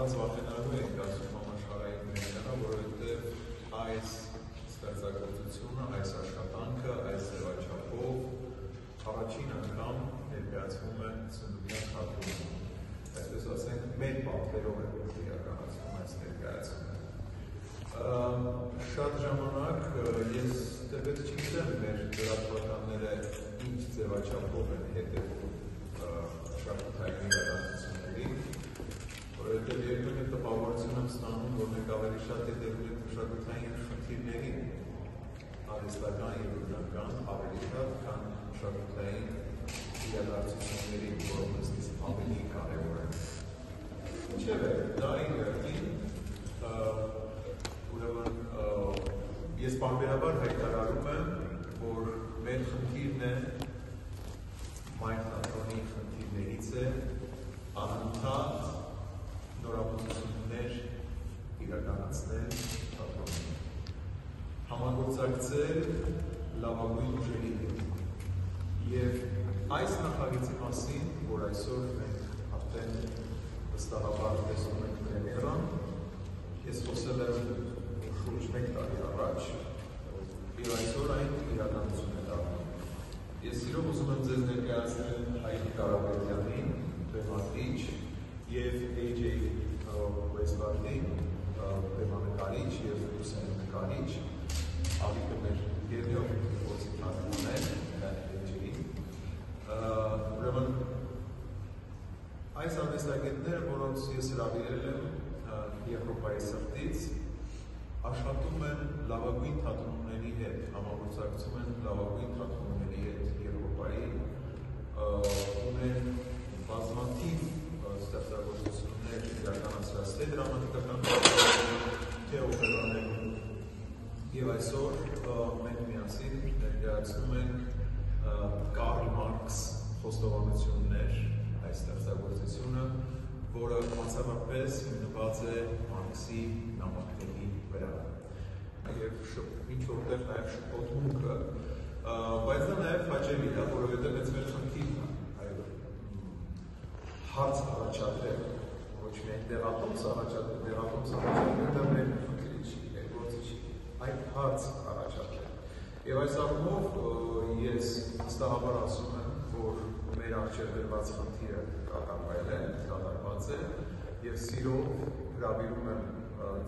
առանց վախենալու ենք ասում համաշխարհային մեդիանը, որովհետև այս ստեղծագործությունը, այս աշխատանքը, այս ձևաչափով առաջին անգամ ներկայացվում է Սնդուկյան թատրոնում։ Այսպես ասենք, մեր պատվերով է իրականացվում այս ներկայացումը։ Շատ ժամանակ ես դեպետ չգիտեմ մեր լրատվականները ինչ ձևաչափով են հետևում մշակութային իրադարձություններին, որովհետև երբեմն տպավորություն եմ ստանում, որ մենք ավելի շատ հետևում ենք մշակութային խնդիրներին, արհեստական և բնական ավելի շատ, քան մշակութային իրադարձություններին, որոնք մեզնից ավելի կարևոր են։ Ինչևէ, դա իհարկին ուրեմն ես պարբերաբար հայտարարում եմ, որ մեր խնդիրն է մայր թատրոնի խնդիրներից է անընդհատ նորամուծություններ իրականացնել թատրոնում, համագործակցել լավագույն ուժերի հետ։ Եվ այս նախագծի մասին, որ այսօր մենք արդեն վստահաբար տեսնում ենք պրեմիերան, ես խոսել եմ շուրջ 1 տարի առաջ, և այսօր այն իրականություն է դառնում։ Ես սիրով ուզում եմ ձեզ ներկայացնել Հայկ Կարապետյանին, բեմադրիչ, և AJ Westward-ին, բեմանկարիչ և լուսանկարիչ, Ալիկը մեր երկրորդ փորձի թարգմանն է, AJ-ին։ Ուրեմն այս արվեստագետները, որոնց ես հրավիրել եմ Եվրոպայի սրտից, աշխատում են լավագույն թատրոնների հետ, համագործակցում են լավագույն թատրոնների հետ Եվրոպայի, ունեն բազմաթիվ ստեղծագործություններ իրականացրած թե դրամատիկական թե օպերաներում, և այսօր մենք միասին ներկայացնում ենք Կարլ Մարքս խոստովանություններ, այս ստեղծագործությունը, որը մասնավորապես հիմնված է Մարքսի նամակների վրա և ինչ որտեղ նաև շփոթմունքը, բայց դա նաև հաճելի է, որովհետև հենց մեր խնդիրն է հարց առաջադրել, ոչ միայն դեղատոմս առաջադրել, դա մեր խնդիրը չի, մեր գործը չի, այլ հարց առաջադրել։ Եվ այս առումով ես վստահաբար ասում եմ, որ մեր առջև դրված խնդիրը կատարված է, և սիրով հրավիրում եմ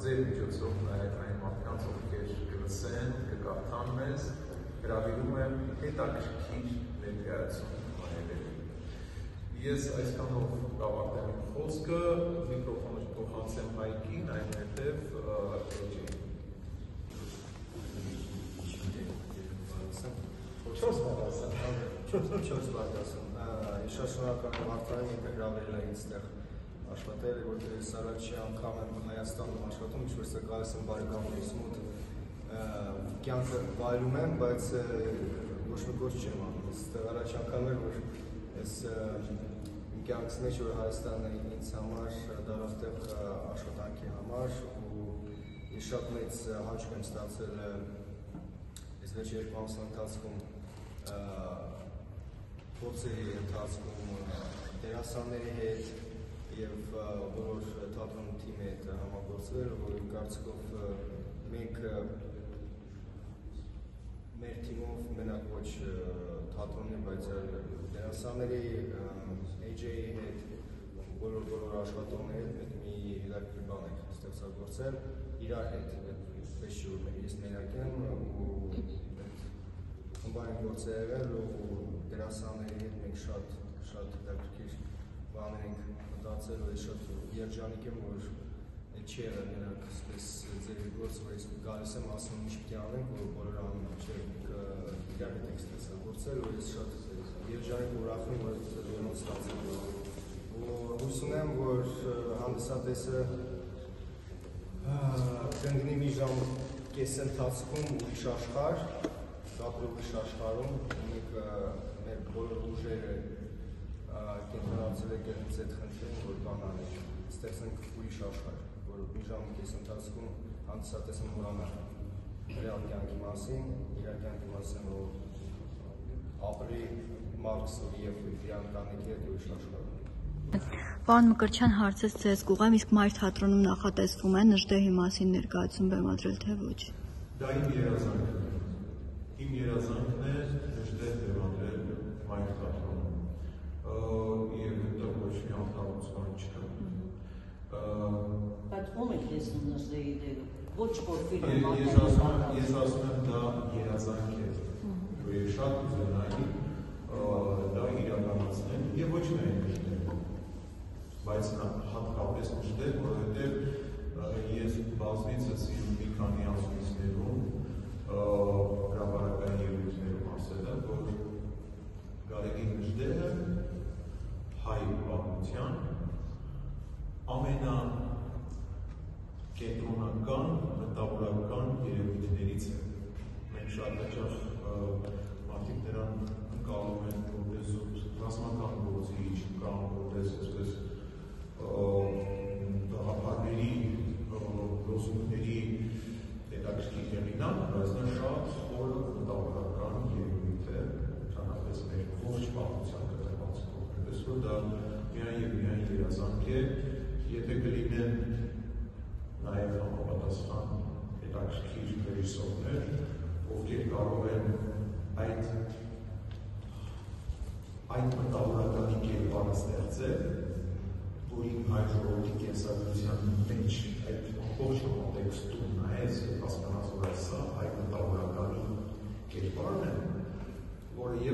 ձեր միջոցով նաև այն մարդկանց, ովքեր կլսեն, կկարդան մեզ, հրավիրում եմ հետաքրքիր ներկայացում անելելու։ Ես այսքանով կավարտեմ իմ խոսքը, միկրոֆոնը փոխանցեմ Հայկին, այնուհետև AJ-ին։ 4 բարձրացան։ Ես շատ շնորհակալ եմ Արթարին, ինքը հրավիրել է ինձ ստեղ աշխատել, որտեղ ես առաջի անգամ եմ Հայաստանում աշխատում, ինչ-որ ստեղ գալիս եմ բարեկամներիս մոտ կյանքը վայելում եմ, բայց ոչ մի գործ չեմ անում։ Ստեղ առաջի անգամ էր, որ ես իմ կյանքս մեջ, որ Հայաստանն է ինձ համար դարձավ տեղ աշխատանքի համար, ու ես շատ մեծ հաճույք եմ ստացել այս վերջ 2 ամսվա ընթացքում փորձերի ընթացքում դերասանների հետ և բոլոր թատրոնի թիմի հետ համագործել, որ իմ կարծիքով մենք մեր թիմով մենակ ոչ թատրոնի, բայց դերասանների, AJ-ի հետ, բոլոր աշխատողների հետ մենք մի հետաքրքիր բան ենք ստեղծագործել իրար հետ, այդպես չի որ ես մենակ եմ ու խմբային գործ է եղել ու դերասանների հետ մենք շատ հետաքրքիր բաներ ենք մտածել ու ես շատ երջանիկ եմ, որ չի եղել մենակ այսպես ձեր գործը, որ ես գալիս եմ ասում ինչ պիտի անենք, որ բոլորը անում են, չէ, իրար հետ ենք ստեղծագործել ու ես շատ երջանիկ ու ուրախ եմ, որ ոնց ստացել ու հույս ունեմ, որ հանդիսատեսը կընկնի մի ժամ կես ընթացքում ուրիշ աշխարհ, դապրի ուրիշ աշխարհում, մենք մեր բոլոր ուժերը կենտրոնացել եք հենց այդ խնդրին, որ բան անենք, ստեղծենք ուրիշ աշխարհ, որ մի ժամ կես ընթացքում հանդիսատեսը մոռանա ռեալ կյանքի մասին, իր կյանքի մասին, որ ապրի Մարքսը և իր ընտանիքի հետ ուրիշ աշխարհում։ Պարոն Մկրտչյան, հարցս ձեզ կուղեմ, իսկ Մայր թատրոնում նախատեսվում է Նժդեհի մասին ներկայացում բեմադրել, թե ոչ։ Դա իմ երազանքն է։ Իմ երազանքն է Նժդեհ բեմադրել Մայր թատրոնում։ Եվ դա ոչ մի արտահայտություն չկա։ Բայց ո՞մ եք տեսնում Նժդեհի դերը։ Ոչ որ Ես ասում եմ դա երազանք է։ Եվ շատ կուզենայի դա իրականացնել եւ ոչ միայն Նժդեհ, բայց հատկապես Նժդեհ, որովհետեւ ես բազմիցս իմ մի քանի ասուլիսներում հրապարակային ելույթներում ասել եմ, որ Գարեգին Նժդեհը հայ պատմության ամենակենտրոնական մտավորական երևույթներից է։ Մենք շատ հաճախ մարդիկ նրան ընկալում են որպես ռազմական գործիչ կամ որպես այսպես գաղափարների լոզունգների հետաքրքիր հեղինակ, բայց նա շատ խորը մտավորական երևույթ է, ընդհանրապես մեր ողջ պատմության կտրվածքով, այնպես որ դա միայն եւ միայն երազանք է, եթե կլինեն նաև համապատասխան հետաքրքիր ռեժիսորներ, ովքեր կարող են այդ մտավորականի կերպարը ստեղծել, որ իմ հայ ժողովրդի կենսագրության մեջ այդ ամբողջ կոնտեքստում նայես եւ հասկանաս, որ սա այդ մտավորականի կերպարն է, որը եւ